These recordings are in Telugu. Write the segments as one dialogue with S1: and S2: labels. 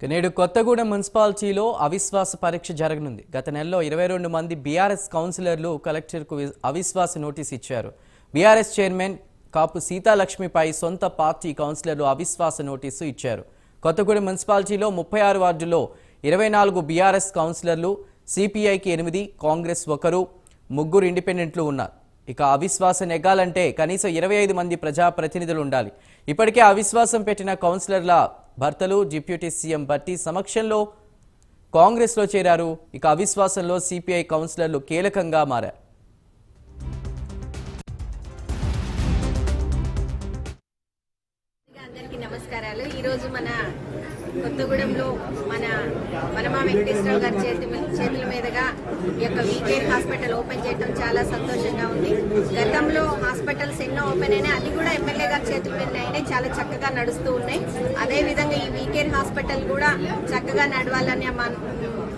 S1: నేడు కొత్తగూడెం మున్సిపాలిటీలో అవిశ్వాస పరీక్ష జరగనుంది. గత నెలలో 22 మంది బీఆర్ఎస్ కౌన్సిలర్లు కలెక్టర్కు అవిశ్వాస నోటీస్ ఇచ్చారు. బీఆర్ఎస్ చైర్మన్ కాపు సీతాలక్ష్మిపై సొంత పార్టీ కౌన్సిలర్లు అవిశ్వాస నోటీసు ఇచ్చారు. కొత్తగూడెం మున్సిపాలిటీలో 36 వార్డుల్లో 24 బీఆర్ఎస్ కౌన్సిలర్లు, సిపిఐకి 8, కాంగ్రెస్ 1, 3 ఇండిపెండెంట్లు ఉన్నారు. ఇక అవిశ్వాసం నెగ్గాలంటే కనీసం 25 మంది ప్రజాప్రతినిధులు ఉండాలి. ఇప్పటికే అవిశ్వాసం పెట్టిన కౌన్సిలర్ల భర్తలు డిప్యూటీ సీఎం భట్టి సమక్షంలో కాంగ్రెస్లో చేరారు. ఇక అవిశ్వాసంలో సిపిఐ కౌన్సిలర్లు కీలకంగా మారారు.
S2: అందరికీ నమస్కారాలు. ఈరోజు మన కొత్తగూడెంలో మన వనమా వెంకటేశ్వరరావు గారి చేతుల మీదుగా ఈ యొక్క వీకేర్ హాస్పిటల్ ఓపెన్ చేయడం చాలా సంతోషంగా ఉంది. గతంలో హాస్పిటల్స్ ఎన్నో ఓపెన్ అయినాయి, అది కూడా ఎమ్మెల్యే గారి చేతుల మీద అయినాయి, చాలా చక్కగా నడుస్తూ ఉన్నాయి. అదేవిధంగా ఈ వీకేర్ హాస్పిటల్ కూడా చక్కగా నడవాలని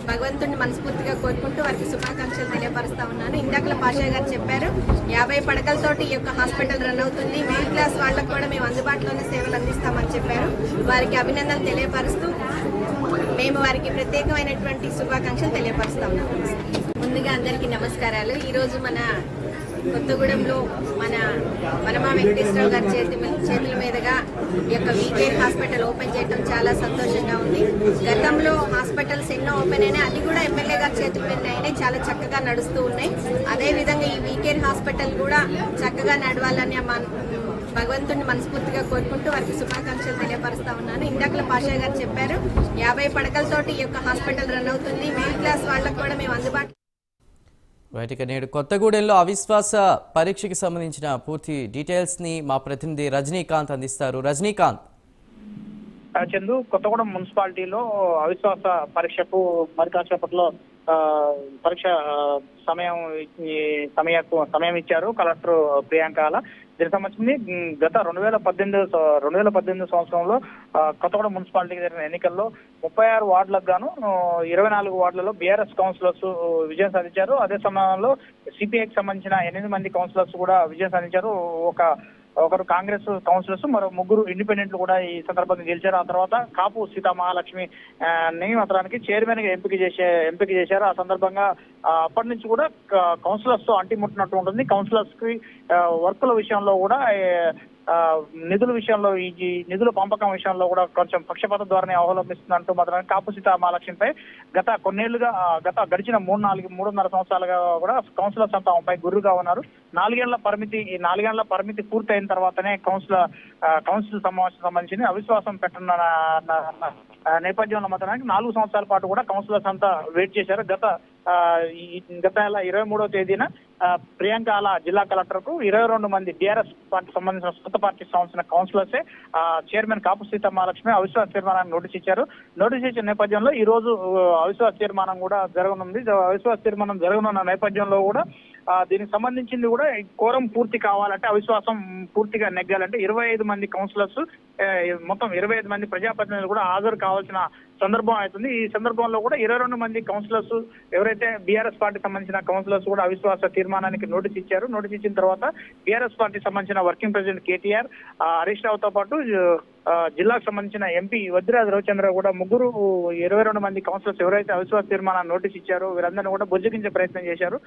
S2: భగవంతుడిని మనస్ఫూర్తిగా కోరుకుంటూ వారికి శుభాకాంక్షలు తెలియపరుస్తా ఉన్నాను. ఇందాకల పాషా గారు చెప్పారు, 50 పడకలతోటి ఈ యొక్క హాస్పిటల్ రన్ అవుతుంది. మిడిల్ క్లాస్ వాళ్ళకు కూడా మేము అందుబాటులోనే సేవలు అందిస్తామని చెప్పారు. వారికి అభినందనలు తెలియపరుస్తూ మేము వారికి ప్రత్యేకమైనటువంటి శుభాకాంక్షలు తెలియపరుస్తా ఉన్నాము. ముందుగా అందరికీ నమస్కారాలు. ఈరోజు మన కొత్తగూడెంలో మన వనమా వెంకటేశ్వరరావు గారి చేతుల మీదుగా ఈ యొక్క వీకేర్ హాస్పిటల్ ఓపెన్ చేయడం చాలా సంతోషంగా ఉంది. గతంలో హాస్పిటల్స్ ఎన్నో ఓపెన్ అయినాయి, అది కూడా ఎమ్మెల్యే గారి చేతుల మీద అయినాయి, చాలా చక్కగా నడుస్తూ ఉన్నాయి. అదేవిధంగా ఈ వీకేర్ హాస్పిటల్ కూడా చక్కగా నడవాలని భగవంతుడిని మనస్ఫూర్తిగా కోరుకుంటూ వారికి శుభాకాంక్షలు తెలియపరుస్తా ఉన్నాను. ఇందాకల పాషా గారు చెప్పారు, 50 పడకలతోటి ఈ యొక్క హాస్పిటల్ రన్ అవుతుంది. మిడిల్ క్లాస్ వాళ్ళకు కూడా మేము అందుబాటు.
S1: ఇక నేడు కొత్తగూడెంలో అవిశ్వాస పరీక్షకి సంబంధించిన పూర్తి డీటెయిల్స్ ని మా ప్రతినిధి రజనీకాంత్ అందిస్తారు. రజనీకాంత్.
S3: చందు, కొత్తగూడెం మున్సిపాలిటీలో అవిశ్వాస పరీక్షకు మరి కాసేపట్లో పరీక్ష సమయం ఇచ్చారు కలెక్టర్ ప్రియాంక. దీనికి సంబంధించి గత 2018 సంవత్సరంలో కొత్తగూడెం మున్సిపాలిటీకి జరిగిన ఎన్నికల్లో 36 వార్డులకు గాను 24 వార్డులలో బీఆర్ఎస్ కౌన్సిలర్స్ విజయం సాధించారు. అదే సమయంలో సిపిఐకి సంబంధించిన 8 మంది కౌన్సిలర్స్ కూడా విజయం సాధించారు. ఒకరు కాంగ్రెస్ కౌన్సిలర్స్, మరో 3 ఇండిపెండెంట్లు కూడా ఈ సందర్భంగా గెలిచారు. ఆ తర్వాత కాపు సీతామహాలక్ష్మి అతనికి చైర్మన్ గా ఎంపిక చేశారు. ఆ సందర్భంగా అప్పటి నుంచి కూడా కౌన్సిలర్స్ తో అంటిముట్టినట్టు ఉంటుంది. కౌన్సిలర్స్ కి వర్కుల విషయంలో కూడా నిధుల విషయంలో ఈ నిధుల పంపకం విషయంలో కూడా కొంచెం పక్షపాత ధోరణి అవలంబిస్తుందంటూ మాత్రం కాపు సీతామహాలక్ష్మిపై గడిచిన 3-4 సంవత్సరాలుగా కూడా కౌన్సిలర్స్ అంతా ఆమెపై గుర్రుగా ఉన్నారు. 4 ఏళ్ల పరిమితి పూర్తయిన తర్వాతనే కౌన్సిల్ సమావేశం సంబంధించి అవిశ్వాసం పెట్టనున్న నేపథ్యంలో మాత్రానికి 4 సంవత్సరాల పాటు కూడా కౌన్సిలర్స్ అంతా వెయిట్ చేశారు. గత నెల 23వ తేదీన ప్రియాంక జిల్లా కలెక్టర్ కు 22 మంది బీఆర్ఎస్ పార్టీ సంబంధించిన సొంత పార్టీకి సంబంధించిన కౌన్సిలర్సే చైర్మన్ కాపు సీతామహాలక్ష్మి అవిశ్వాస తీర్మానాన్ని నోటీస్ ఇచ్చారు. నోటీస్ ఇచ్చిన నేపథ్యంలో ఈ రోజు అవిశ్వాస తీర్మానం కూడా జరగనుంది. అవిశ్వాస తీర్మానం జరగనున్న నేపథ్యంలో కూడా దీనికి సంబంధించింది కూడా కోరం పూర్తి కావాలంటే, అవిశ్వాసం పూర్తిగా నెగ్గాలంటే 25 మంది కౌన్సిలర్స్, మొత్తం 25 మంది ప్రజాప్రతినిధులు కూడా హాజరు కావాల్సిన సందర్భం అవుతుంది. ఈ సందర్భంలో కూడా 22 మంది కౌన్సిలర్స్ ఎవరైతే బీఆర్ఎస్ పార్టీ సంబంధించిన కౌన్సిలర్స్ కూడా అవిశ్వాస తీర్మానానికి నోటీస్ ఇచ్చారు. నోటీస్ ఇచ్చిన తర్వాత బీఆర్ఎస్ పార్టీ సంబంధించిన వర్కింగ్ ప్రెసిడెంట్ కేటీఆర్, హరీష్ రావుతో పాటు జిల్లాకు సంబంధించిన ఎంపీ వద్దిరాజు రవిచంద్ర కూడా 22 మంది కౌన్సిలర్స్ ఎవరైతే అవిశ్వాస తీర్మానాన్ని నోటీస్ ఇచ్చారో వీరందరినీ కూడా బుజ్జగించే ప్రయత్నం చేశారు.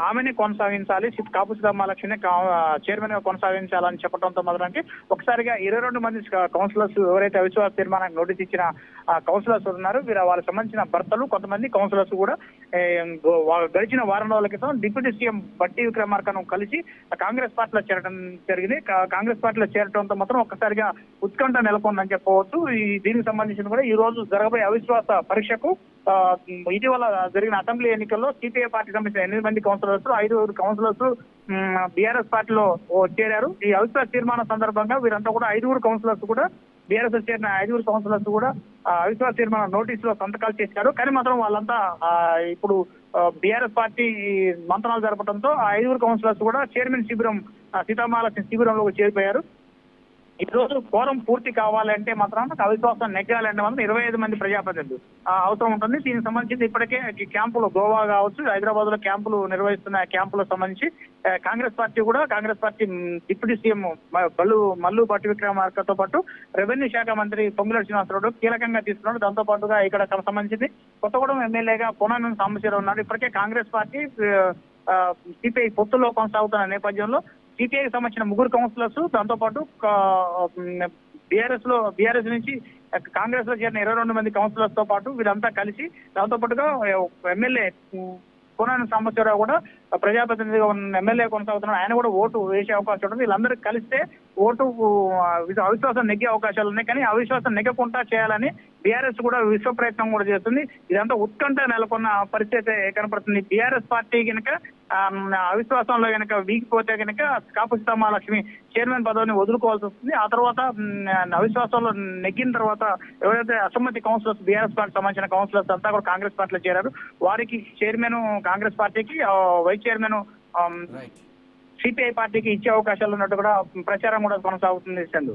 S3: ఆమెనే కొనసాగించాలి, కాపు సీతామహాలక్ష్మినే చైర్మన్ గా కొనసాగించాలని చెప్పడంతో మాత్రానికి ఒకసారిగా 22 మంది కౌన్సిలర్స్ ఎవరైతే అవిశ్వాస తీర్మానానికి నోటీస్ ఇచ్చిన కౌన్సిలర్స్ ఉన్నారు, వాళ్ళకి సంబంధించిన భర్తలు, కొంతమంది కౌన్సిలర్స్ కూడా గడిచిన వారం రోజుల క్రితం డిప్యూటీ సీఎం బట్టి విక్రమార్కను కలిసి కాంగ్రెస్ పార్టీలో చేరడం జరిగింది. కాంగ్రెస్ పార్టీలో చేరడంతో మాత్రం ఒక్కసారిగా ఉత్కంఠ నెలకొందని చెప్పవచ్చు. దీనికి సంబంధించిన కూడా ఈ రోజు జరగబోయే అవిశ్వాస పరీక్షకు ఇటీవల జరిగిన అసెంబ్లీ ఎన్నికల్లో సిపిఐ పార్టీ సంబంధించిన 8 మంది కౌన్సిలర్స్, 5 కౌన్సిలర్స్ బీఆర్ఎస్ పార్టీలో చేరారు. ఈ అవిశ్వాస తీర్మానం సందర్భంగా వీరంతా కూడా 5 కౌన్సిలర్స్ కూడా బీఆర్ఎస్ చేరిన 5 కౌన్సిలర్స్ కూడా అవిశ్వాస తీర్మానం నోటీసులో సంతకాలు చేశారు. కానీ మాత్రం వాళ్ళంతా ఇప్పుడు బీఆర్ఎస్ పార్టీ మంత్రాలు జరపడంతో 5 కౌన్సిలర్స్ కూడా చైర్మన్ శిబిరం సీతామహాలక్ష్మి శిబిరంలో చేరిపోయారు. ఈ రోజు కోరం పూర్తి కావాలంటే మాత్రం అవిశ్వాసం నెగ్గాలంటే మాత్రం 25 మంది ప్రజాప్రతినిధులు అవసరం ఉంటుంది. దీనికి సంబంధించి ఇప్పటికే ఈ క్యాంపులు గోవా కావచ్చు, హైదరాబాద్ లో క్యాంపులు నిర్వహిస్తున్న క్యాంపులకు సంబంధించి Congress party deputy CM Mallu Bhatti విక్రమార్కతో పాటు రెవెన్యూ శాఖ మంత్రి పొంగులేటి శ్రీనివాసరావు కీలకంగా తీసుకున్నాడు. దాంతో పాటుగా ఇక్కడ సంబంధించి కొత్తగూడెం ఎమ్మెల్యేగా పొన్నాను సాంబశివరావు ఉన్నాడు. ఇప్పటికే కాంగ్రెస్ పార్టీ సిపిఐ పొత్తులో కొనసాగుతున్న నేపథ్యంలో సిపిఐకి సంబంధించిన 3 కౌన్సిలర్స్, దాంతో పాటు బీఆర్ఎస్ నుంచి కాంగ్రెస్ లో చేరిన 22 మంది కౌన్సిలర్స్ తో పాటు వీరంతా కలిసి దాంతో పాటుగా ఎమ్మెల్యే పొన్నాను సాంబశివరావు కూడా ప్రజాప్రతినిధిగా ఉన్న ఎమ్మెల్యే కొనసాగుతున్నాడు. ఆయన కూడా ఓటు వేసే అవకాశం ఉంటుంది. వీళ్ళందరూ కలిస్తే ఓటు అవిశ్వాసం నెగ్గే అవకాశాలు ఉన్నాయి. కానీ అవిశ్వాసం నెగ్గకుండా చేయాలని బీఆర్ఎస్ కూడా విశ్వ ప్రయత్నం కూడా చేస్తుంది. ఇదంతా ఉత్కంఠ నెలకొన్న పరిస్థితి కనపడుతుంది. బీఆర్ఎస్ పార్టీ కనుక అవిశ్వాసంలో కనుక వీగిపోతే కనుక కాపు సీతామహాలక్ష్మి చైర్మన్ పదవిని వదులుకోవాల్సి వస్తుంది. ఆ తర్వాత అవిశ్వాసంలో నెగ్గిన తర్వాత ఎవరైతే అసమ్మతి కౌన్సిలర్స్ బీఆర్ఎస్ పార్టీ సంబంధించిన కౌన్సిలర్స్ అంతా కూడా కాంగ్రెస్ పార్టీలో చేరారు. వారికి చైర్మన్ కాంగ్రెస్ పార్టీకి, వైస్ చైర్మన్ సిపిఐ పార్టీకి ఇచ్చే అవకాశాలు ఉన్నట్టు కూడా ప్రచారం కూడా కొనసాగుతుంది. Chandu.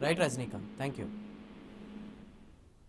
S1: Right Rajinikanth, thank you.